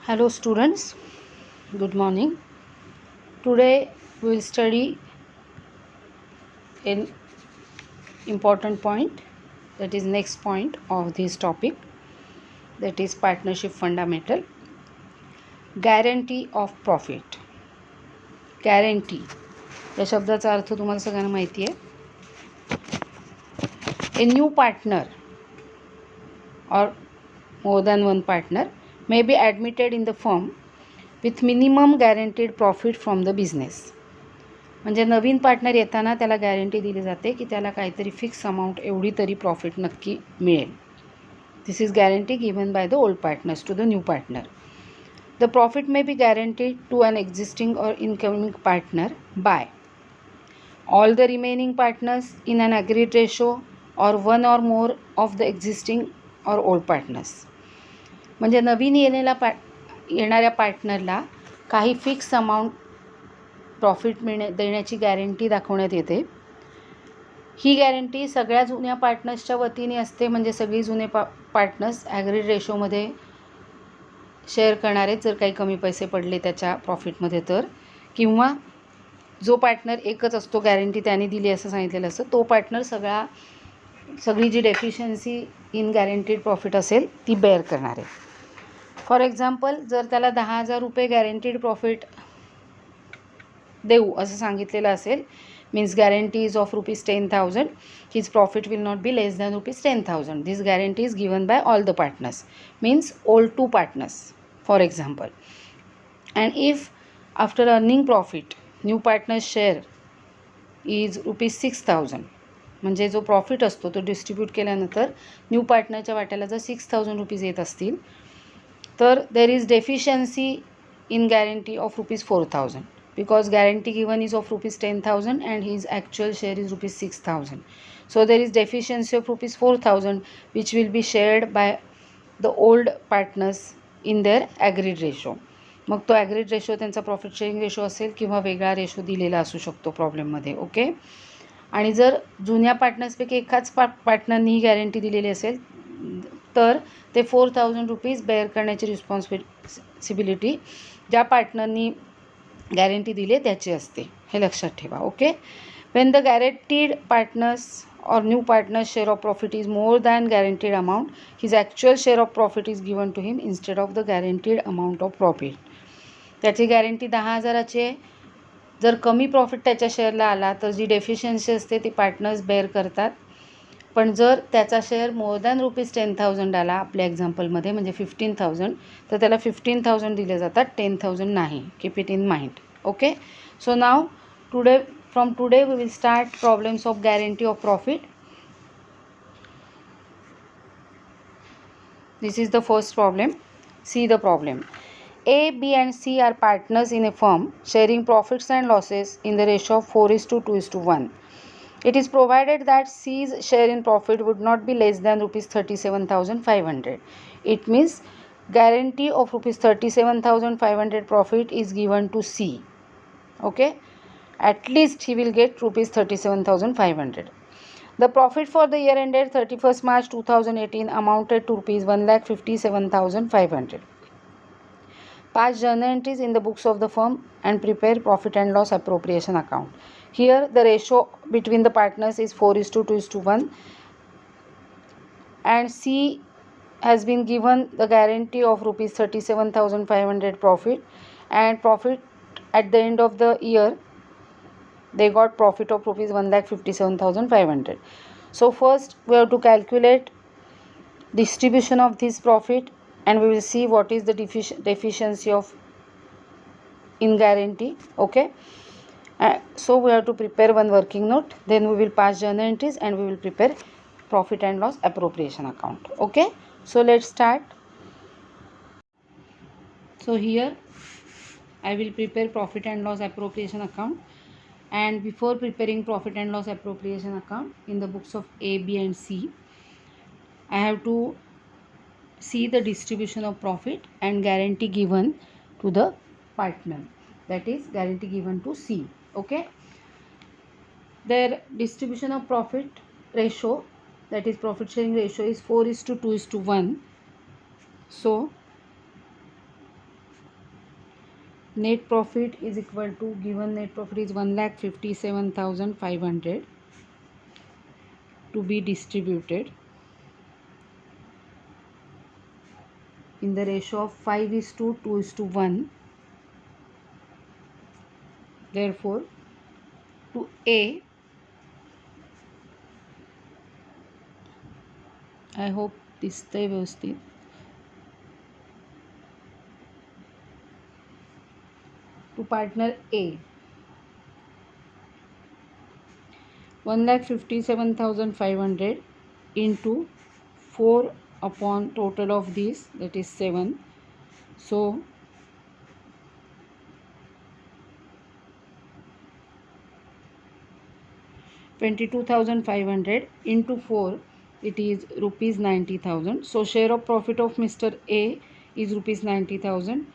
Hello students, good morning. Today we will study an important point, that is next point of this topic, that is partnership fundamental. Guarantee of profit. Guarantee या शब्दाचा अर्थ तुम्हाला सगळ्यांना माहिती आहे. A new partner or more than one partner may be admitted in the firm with minimum guaranteed profit from the business. म्हणजे नवीन partner येताना त्याला guarantee दिली जाते की त्याला काहीतरी फिक्स अमाऊंट एवढी तरी प्रॉफिट नक्की मिळेल. This is guarantee given by the old partners to the new partner. The profit may be guaranteed to an existing or incoming partner by all the remaining partners in an agreed ratio or one or more of the existing or old partners. म्हणजे नवीन येणाऱ्या पार्टनरला काही fix amount profit देण्याची guarantee दाखवण्यात येते. ही guarantee सगळ्या जुन्या पार्टनर्सच्या वतीने असते. म्हणजे सगळी जुने पार्टनर्स ॲग्रीड रेशोमध्ये शेअर करणारे, जर काही कमी पैसे पडले त्याच्या प्रॉफिटमध्ये तर, किंवा जो पार्टनर एकच असतो गॅरंटी त्याने दिली असं सांगितलेलं असतं, तो पार्टनर सगळी जी डेफिशियन्सी इन गॅरंटीड प्रॉफिट असेल ती बेअर करणारे. फॉर एक्झाम्पल, जर त्याला 10,000 रुपये गॅरंटीड प्रॉफिट देऊ असं सांगितलेलं असेल, means guarantee is of ₹10,000, his profit will not be less than ₹10,000. This guarantee is given by all the partners, means old 2 partners for example. And if after earning profit new partners share is ₹6,000, म्हणजे जो profit असतो तो distribute केल्यानंतर new पार्टनरच्या वाट्याला जर ₹6,000 येत असतील तर there is deficiency in guarantee of ₹4,000. because guarantee given is of ₹10,000 and his actual share is ₹6,000. So there is deficiency of ₹4,000 which will be shared by the old partners in their agreed ratio. मग तो agreed ratio त्यांचा profit sharing ratio असेल किंवा वेगळा ratio दिलेला असू शकतो प्रॉब्लेममध्ये. Okay. आणि जर जुन्या पार्टनर्सपैकी एकाच पार्टनरनी ही गॅरंटी दिलेली असेल तर ते ₹4,000 बेअर करण्याची रिस्पॉन्सिबिलिटी ज्या पार्टनरनी गॅरंटी दिली त्याची असते, हे लक्षात ठेवा. Okay. When the guaranteed partners or new partners share of profit is more than guaranteed amount, his actual share of profit is given to him instead of the guaranteed amount of profit. त्याची guarantee 10,000ची आहे. जर कमी profit त्याच्या शेअरला आला तर जी deficiency असते ती पार्टनर्स बेअर करतात. पण जर त्याचा शेअर मोर दॅन ₹10,000 आला आपल्या एक्झाम्पलमध्ये, म्हणजे 15,000, तर त्याला 15,000 दिले जातात, 10,000 नाही. Keep it in mind. Okay. So now from today we will start problems of guarantee of profit. This is the first problem. See the problem. A, B and C are partners in a firm sharing profits and losses in the ratio of 4:2:1. It is provided that C's share in profit would not be less than ₹37,500. It means guarantee of ₹37,500 profit is given to C. Okay. At least he will get ₹37,500. The profit for the year ended 31st March 2018 amounted to ₹1,57,500. Pass journal entries in the books of the firm and prepare profit and loss appropriation account. Here the ratio between the partners is 4:2:1 and C has been given the guarantee of ₹37,500 profit, and profit at the end of the year they got profit of ₹1,57,500. So first we have to calculate distribution of this profit and we will see what is the deficiency of in guarantee. Okay. So we have to prepare one working note, then we will pass journal entries and we will prepare profit and loss appropriation account. Okay. So let's start. So here I will prepare profit and loss appropriation account, and before preparing profit and loss appropriation account in the books of A, B and C, I have to see the distribution of profit and guarantee given to the partner, that is guarantee given to C. Okay. Their distribution of profit ratio, that is profit sharing ratio, is 4:2:1. So Net profit is equal to, given net profit is 1,57,500 to be distributed in the ratio of 5:2:1. Therefore, to A, I hope दिसतंय व्यवस्थित. To partner A, 1,57,500 into 4 upon total of these, that is 7. So 22,500 into 4, it is rupees 90,000. So share of profit of Mr. A is rupees 90,000.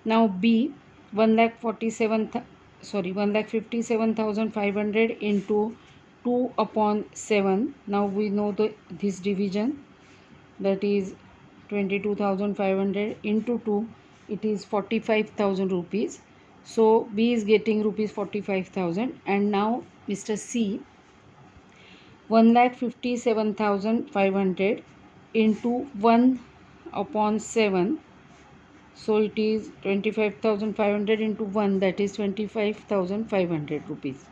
Now B, 1,57,500 into 2 upon 7. Now we know this division, that is 22,500 into 2, it is 45,000 rupees. So B is getting rupees 45,000. And now Mr. C, 1,57,500 into 1 upon 7. So it is 25,500 into 1, that is 25,500 rupees.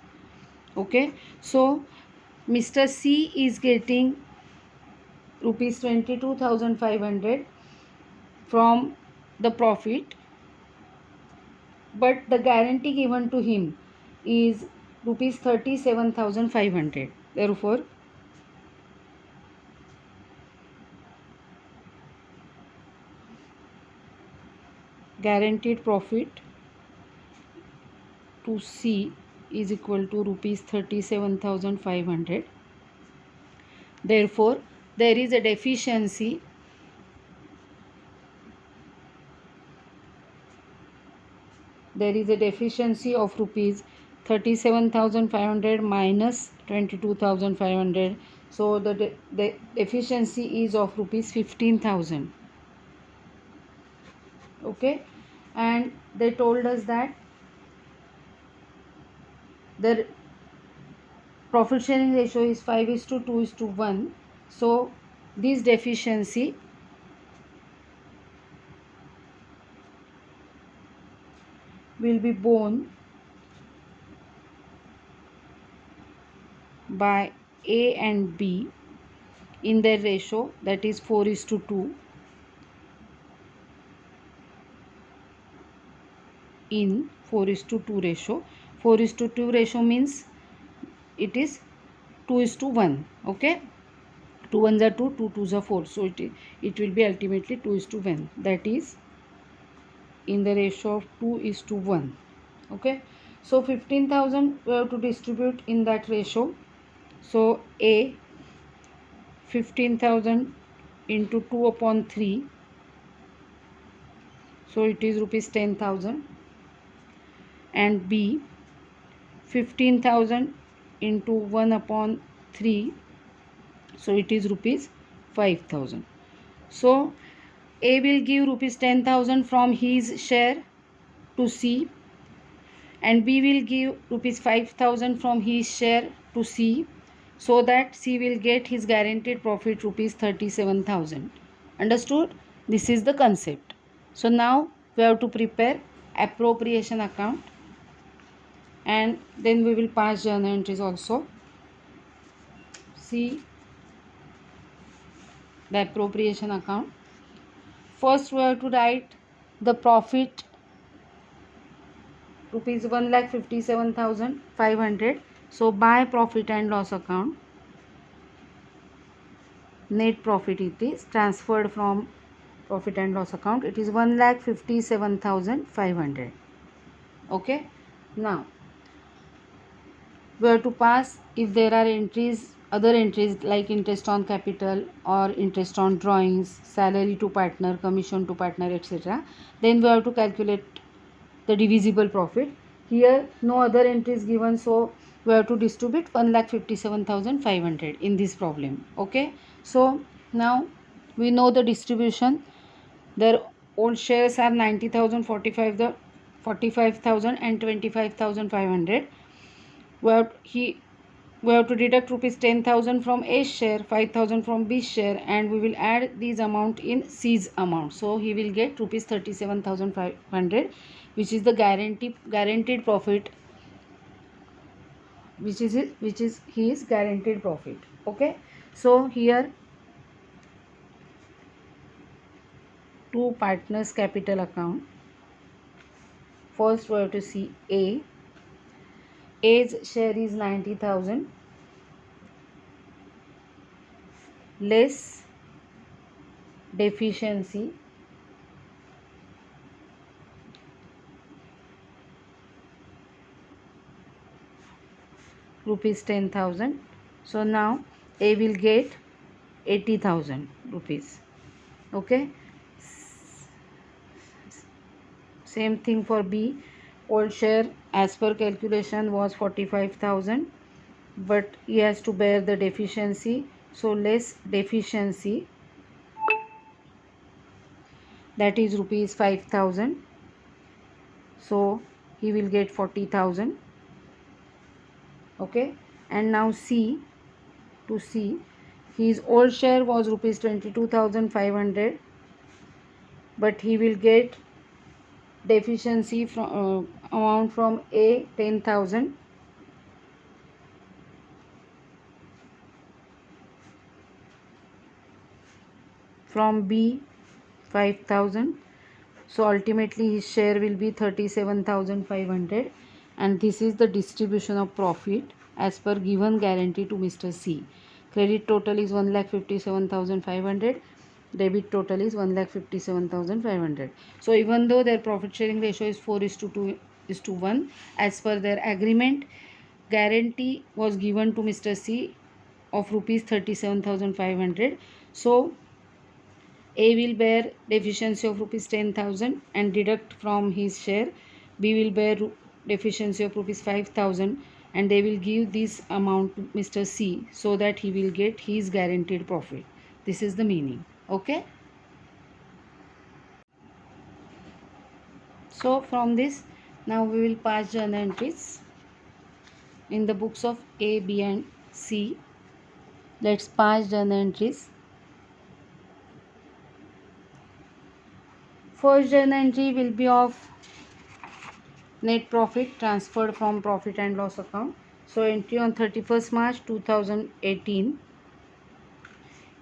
Okay. So Mr. C is getting rupees 22,500 from the profit, but the guarantee given to him is rupees 37,500. Therefore, guaranteed profit to C is equal to rupees 37,500. Therefore, there is a deficiency of rupees 37,500 minus 22,500. So the deficiency is of rupees 15,000. Okay, and they told us that the profit sharing ratio is 5:2:1. So this deficiency will be borne by A and B in their ratio, that is 4:2 in 4:2 ratio. 4:2 ratio means it is 2:1. Okay, 2 ones are 2, 2 twos are 4. So it will be ultimately 2:1. That is in the ratio of 2:1. Okay, so 15,000 we have to distribute in that ratio. So A, 15,000 into 2 upon 3. So it is rupees 10,000. And B, 15,000 into 1 upon 3. So it is rupees 5,000. So A will give rupees 10,000 from his share to C, and B will give rupees 5,000 from his share to C, so that C will get his guaranteed profit rupees 37,000. Understood? This is the concept. So now we have to prepare appropriation account, and then we will pass journal entries also. See the appropriation account. First we have to write the profit rupees 1,57,500. So by profit and loss account, net profit it is transferred from profit and loss account. It is 1,57,500. Okay. Now we have to pass, if there are entries, other entries like interest on capital or interest on drawings, salary to partner, commission to partner, etc. Then we have to calculate the divisible profit. Here no other entry is given, so we have to distribute 1,57,500 in this problem. Okay, so now we know the distribution. Their old shares are 90,045. The 45,000 and 25,500. We have to deduct rupees 10,000 from A's share, 5,000 from B's share, and we will add these amount in C's amount. So he will get rupees 37,500, which is the guaranteed profit, which is his guaranteed profit. Okay, so here two partners capital account. First we have to see A. A's share is 90,000 less deficiency rupees 10,000. So now A will get 80,000 rupees. Okay, same thing for B. Old share as per calculation was 45,000, but he has to bear the deficiency, so less deficiency, that is rupees 5,000, so he will get 40,000. Okay, and now C. To C, his old share was rupees 22,500, but he will get deficiency from amount from A 10,000, from B 5,000, so ultimately his share will be 37,500, and this is the distribution of profit as per given guarantee to Mr. C. Credit total is 1,57,500, debit total is 1,57,500. So even though their profit sharing ratio is 4:2:1, as per their agreement, guarantee was given to Mr. C of rupees 37,500. So A will bear deficiency of rupees 10,000 and deduct from his share. B will bear deficiency of rupees 5,000 and they will give this amount to Mr. C so that he will get his guaranteed profit. This is the meaning. Okay. So from this, now we will pass journal entries in the books of A, B and C. Let's pass journal entries. First journal entry will be of net profit transferred from profit and loss account. So entry on 31st March 2018.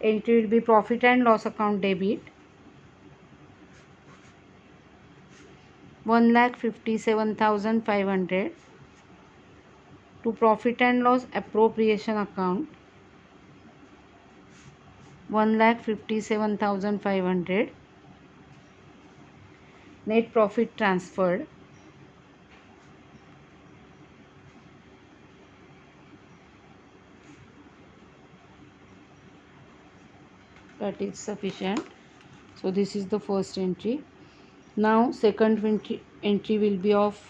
Entry will be profit and loss account debit 1,57,500 to profit and loss appropriation account 1,57,500. Net profit transferred that is sufficient. So this is the first entry. Now second entry will be of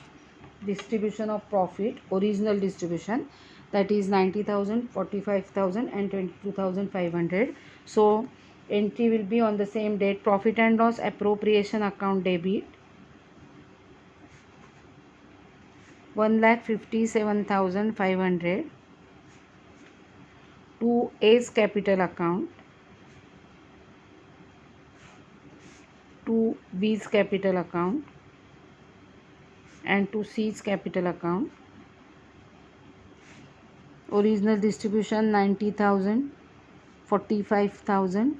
distribution of profit, original distribution, that is 90,000, 45,000 and 22,500. So entry will be on the same date. Profit and loss appropriation account debit 1,57,500 to A's capital account, to B's capital account and to C's capital account. Original distribution 90,000, 45,000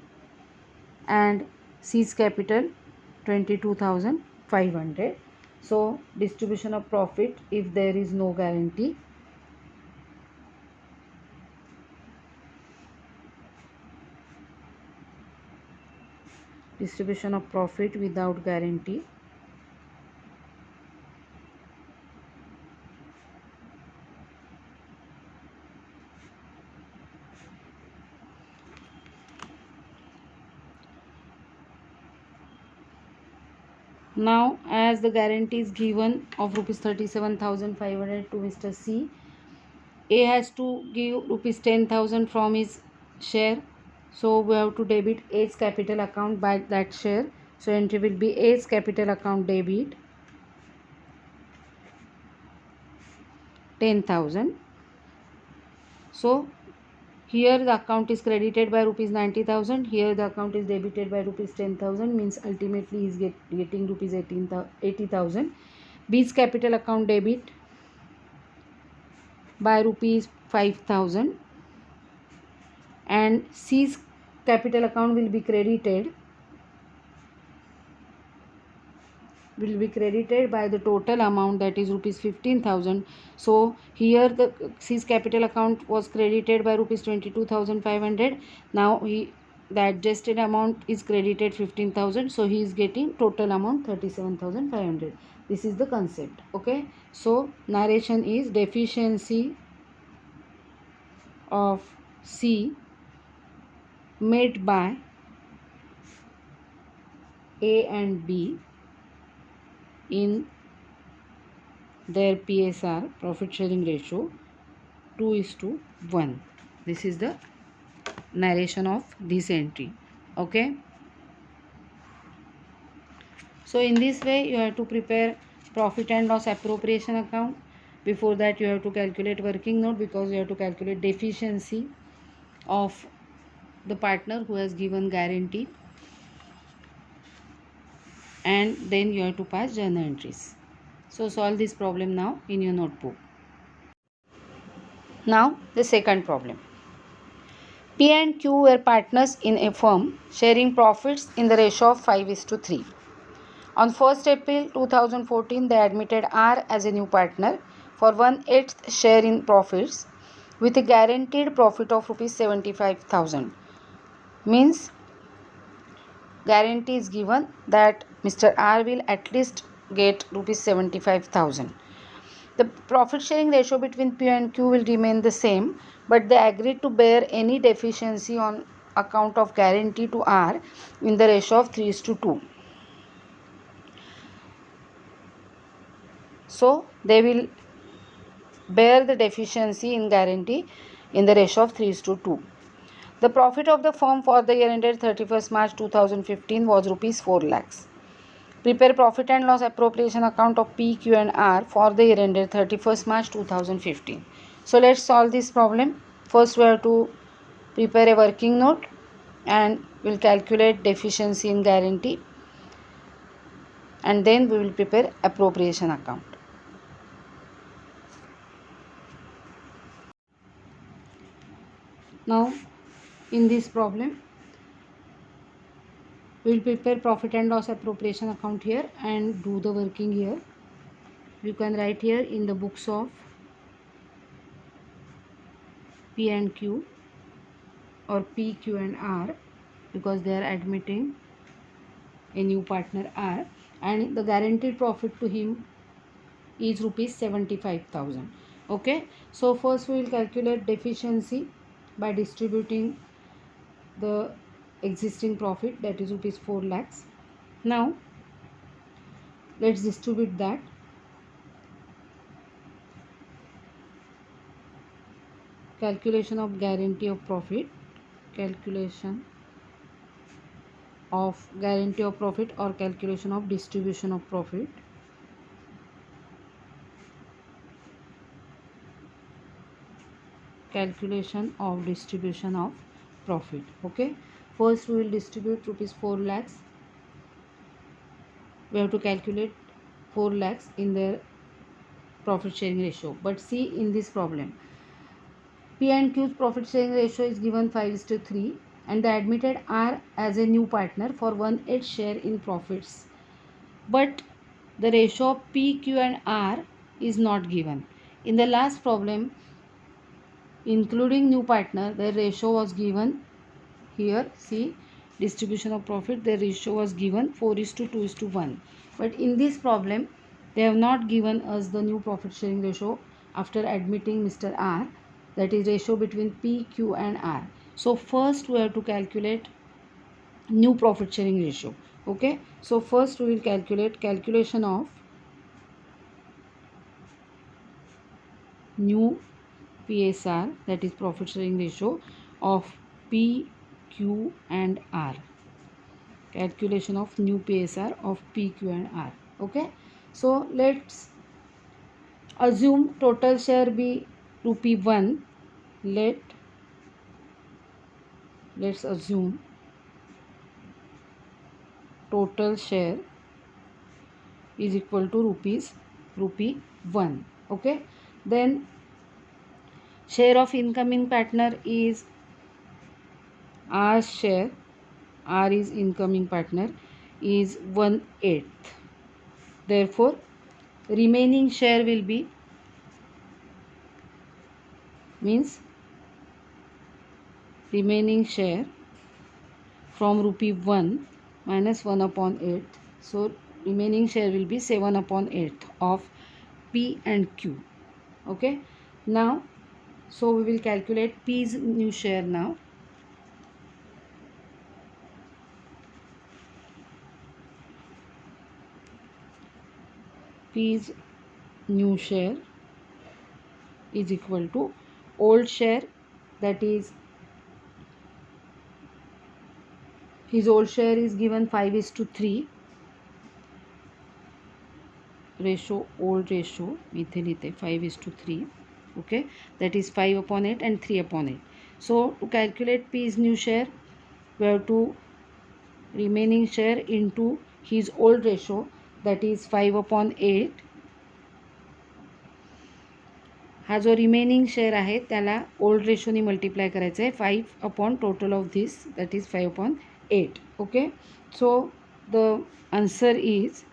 and C's capital 22,500. So distribution of profit if there is no guarantee. Distribution of profit without guarantee. Now as the guarantee is given of rupees 37,500 to Mr. C, A has to give rupees 10,000 from his share. So we have to debit A's capital account by that share. So entry will be A's capital account debit 10,000. So here the account is credited by rupees 90,000. Here the account is debited by rupees 10,000. Means ultimately he is getting rupees 80,000. B's capital account debit by rupees 5,000, and C's capital account will be credited by the total amount, that is rupees 15,000. So here the C's capital account was credited by rupees 22,500. Now the adjusted amount is credited 15,000, so he is getting total amount 37,500. This is the concept. Okay, so narration is deficiency of C made by A and B in their PSR, profit sharing ratio, 2:1. This is the narration of this entry. Okay, so in this way you have to prepare profit and loss appropriation account. Before that you have to calculate working note, because you have to calculate deficiency of the partner who has given guarantee, and then you have to pass journal entries. So solve this problem now in your notebook. Now the second problem. P and Q were partners in a firm sharing profits in the ratio of 5:3. On 1st April 2014, they admitted R as a new partner for 1/8 share in profits with a guaranteed profit of rupees 75,000. Means guarantee is given that Mr. R will at least get rupees 75,000. The profit sharing ratio between P and Q will remain the same, but they agreed to bear any deficiency on account of guarantee to R in the ratio of 3:2. So they will bear the deficiency in guarantee in the ratio of 3:2. The profit of the firm for the year ended 31st March 2015 was rupees 4 lakhs. Prepare profit and loss appropriation account of P, Q and R for the year ended 31st March 2015. So let's solve this problem. First we have to prepare a working note and we'll calculate deficiency in guarantee, and then we will prepare appropriation account. Now in this problem we will prepare profit and loss appropriation account here and do the working here. You can write here in the books of P and Q or P, Q and R, because they are admitting a new partner R, and the guaranteed profit to him is rupees 75,000. Okay, so first we will calculate deficiency by distributing the existing profit, that is rupees 4 lakhs. Now let's distribute that. Calculation of guarantee of profit, calculation of guarantee of profit or calculation of distribution of profit. Calculation of distribution of profit. Okay, first we will distribute rupees 4 lakhs. We have to calculate 4 lakhs in their profit sharing ratio. But see, in this problem P and Q's profit sharing ratio is given 5:3, and they admitted R as a new partner for 1/8 share in profits. But the ratio of P, Q and R is not given. In the last problem, including new partner, the ratio was given here. See, distribution of profit, the ratio was given 4:2:1. But in this problem, they have not given us the new profit sharing ratio after admitting Mr. R, that is ratio between P, Q and R. So first we have to calculate new profit sharing ratio. Okay, so first we will calculate calculation of new PSR, that is profit sharing ratio of P, Q and R. Calculation of new PSR of P, Q and R. Okay, so let's assume total share be rupee 1. Let's assume total share is equal to rupee 1. Okay, then share of incoming partner is R share. R is incoming partner is 1/8. Therefore remaining share will be, means remaining share from rupee 1 minus 1/8. So remaining share will be 7/8 of P and Q. Okay, now so we will calculate P's new share now. P's new share is equal to old share, that is his old share is given 5:3 ratio, old ratio मी इथे लिहिते 5:3. okay, that is 5/8 and 3/8. So to calculate P's new share, we have to remaining share into his old ratio, that is 5/8. हा जो remaining share आहे त्याला old रेशोनी multiply करायचं आहे 5 total of this, that is 5/8. Okay, so the answer is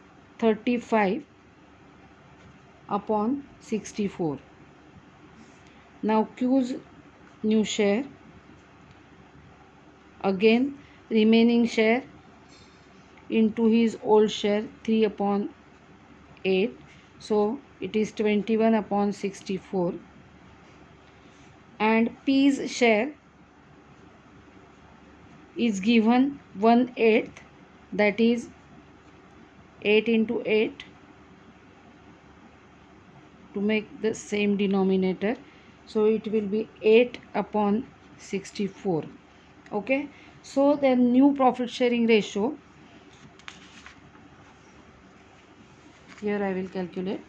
35/64. Now cues new share, again remaining share into his old share 3/8, so it is 21/64, and P's share is given 1/8, that is 8 into 8 to make the same denominator, so it will be 8/64. okay, so the new profit sharing ratio, here I will calculate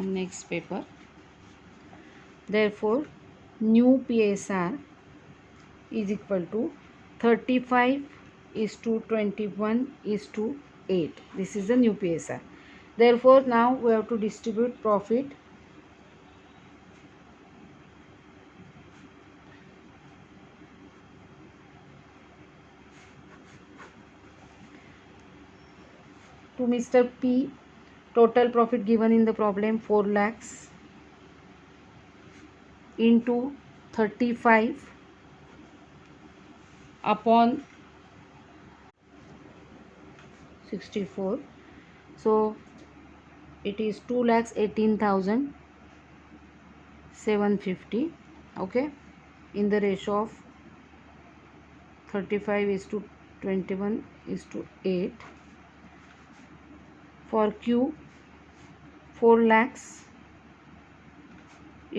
on next paper. Therefore new PSR is equal to 35:21:8. This is the new PSR. Therefore now we have to distribute profit to Mr. P. Total profit given in the problem 4 lakhs into 35/64, so it is 2,18,750. okay, in the ratio of 35:21:8. For Q, 4 lakhs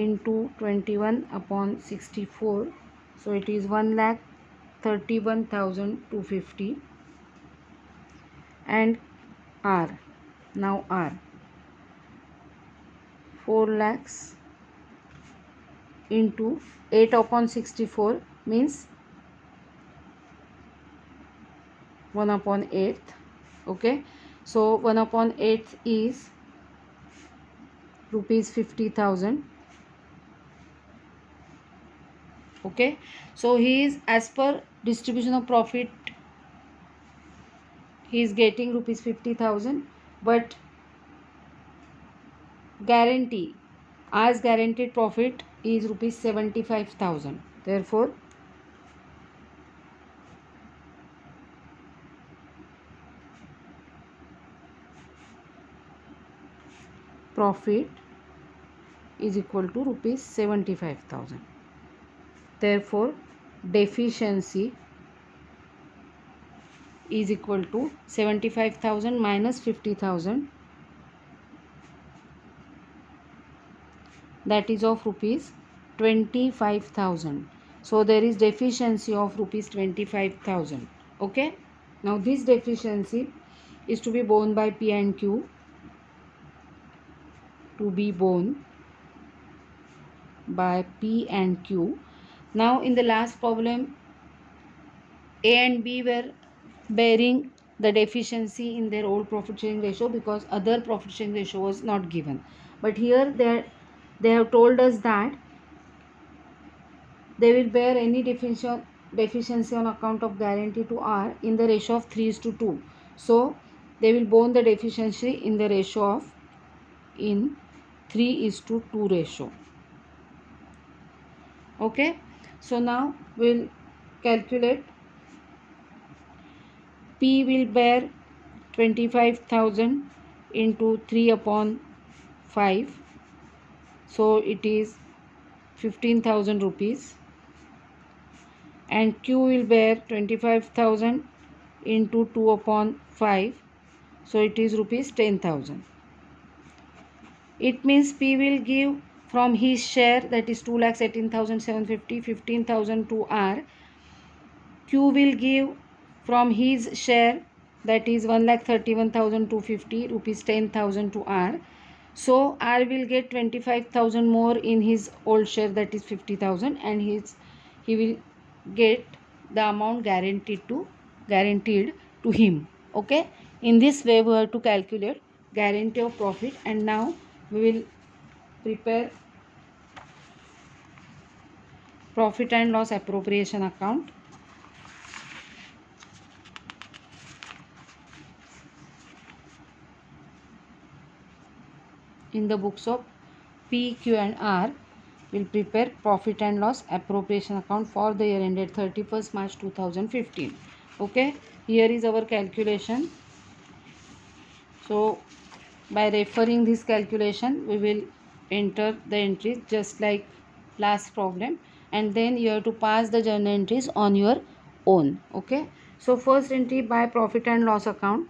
into 21/64, so it is 1,31,250. and R, now R, 4 lakhs into 8/64 means 1/8. okay, so 1/8 is rupees 50,000. okay, so he is, as per distribution of profit, he is getting rupees 50,000, but guarantee, as guaranteed profit is rupees 75,000. therefore profit is equal to rupees 75,000. therefore deficiency is equal to 75,000 minus 50,000, that is of rupees 25,000. so there is deficiency of rupees 25,000. okay, now this deficiency is to be borne by P and Q to be borne by P and Q. Now in the last problem, A and B were bearing the deficiency in their old profit sharing ratio because other profit sharing ratio was not given. But here they have told us that they will bear any deficiency on account of guarantee to R in the ratio of 3:2. So they will bone the deficiency in the ratio of in 3:2 ratio. Okay, so now we'll calculate. P will bear 25,000 into 3 upon 5, so it is 15,000 rupees, and Q will bear 25,000 into 2 upon 5, so it is rupees 10,000. It means P will give from his share, that is 2,18,750, 15,000 to R. Q will give from his share, that is 1,31,250, rupees 10,000 to R. So R will get 25,000 more in his old share, that is 50,000, and he will get the amount guaranteed to him. Okay, in this way we have to calculate guarantee of profit. And now we will prepare profit and loss appropriation account. In the books of P, Q and R, will prepare profit and loss appropriation account for the year ended 31st March 2015. Okay, here is our calculation. So by referring this calculation, we will enter the entries just like last problem, and then you have to pass the journal entries on your own. Okay, so first entry by profit and loss account,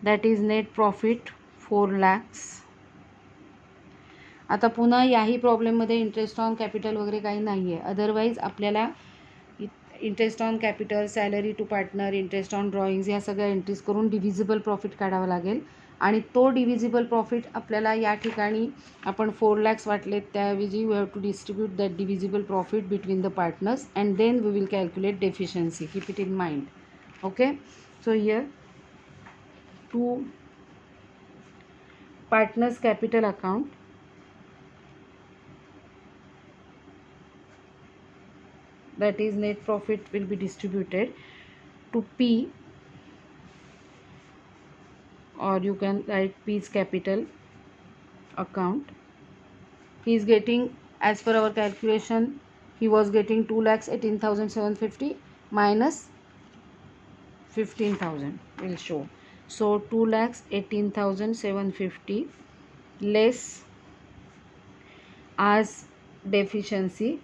that is net profit 4 lakhs. आता पुन्हा याही प्रॉब्लेममध्ये interest on capital वगैरे काही नाही आहे. Otherwise आपल्याला interest on capital, salary to partner, interest on drawings ह्या सगळ्या एंट्रीज करून डिव्हिजिबल प्रॉफिट काढावा लागेल. आणि तो डिव्हिजिबल प्रॉफिट आपल्याला या ठिकाणी आपण 4 lakhs वाटलेत, त्याऐवजी we have to distribute that divisible profit between the partners and then we will calculate deficiency. Keep it in mind. Okay, so here to partners capital account, that is net profit will be distributed to P, or you can write P's capital account. He is getting, as per our calculation, he was getting 2,18,750 minus 15,000 will show. So 2,18,750 less as deficiency,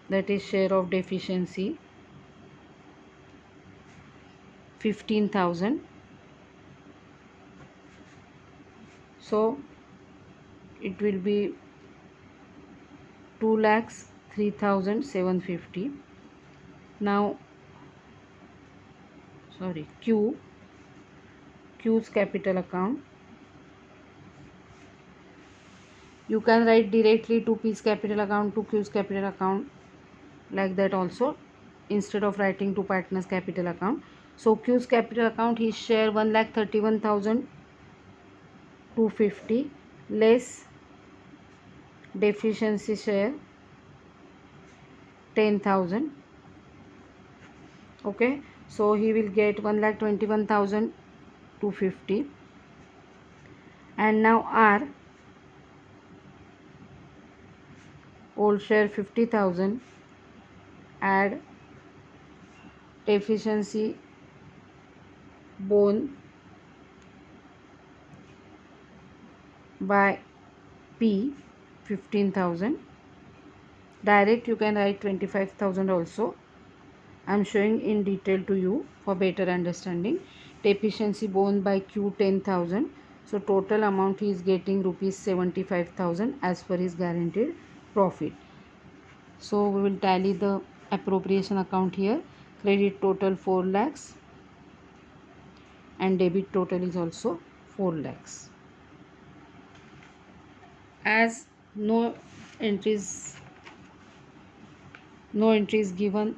that is share of deficiency 15,000. So it will be 2,03,750. Now sorry, Q's capital account, you can write directly to P's capital account to Q's capital account, like that also, instead of writing to partners capital account. So Q's capital account, his share 1,31,250 less deficiency share 10,000. Okay, so he will get 1,21,250. And now R, old share 50,000, add deficiency borne by P 15,000. Direct you can write 25,000 also. I am showing in detail to you for better understanding. Deficiency borne by Q 10,000. So total amount he is getting rupees 75,000 as per his guaranteed profit. So we will tally the appropriation account here. Credit total 4 lakhs. and debit total is also 4 lakhs. As entries no entry is given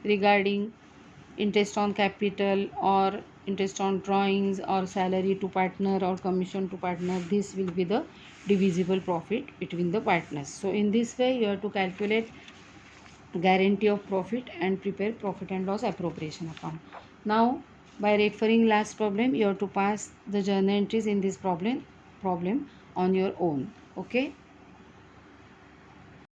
regarding interest on capital or interest on drawings or salary to partner or commission to partner, this will be the divisible profit between the partners. So in this way you have to calculate guarantee of profit and prepare profit and loss appropriation account. Now by referring last problem, you have to pass the journal entries in this problem on your own. Okay.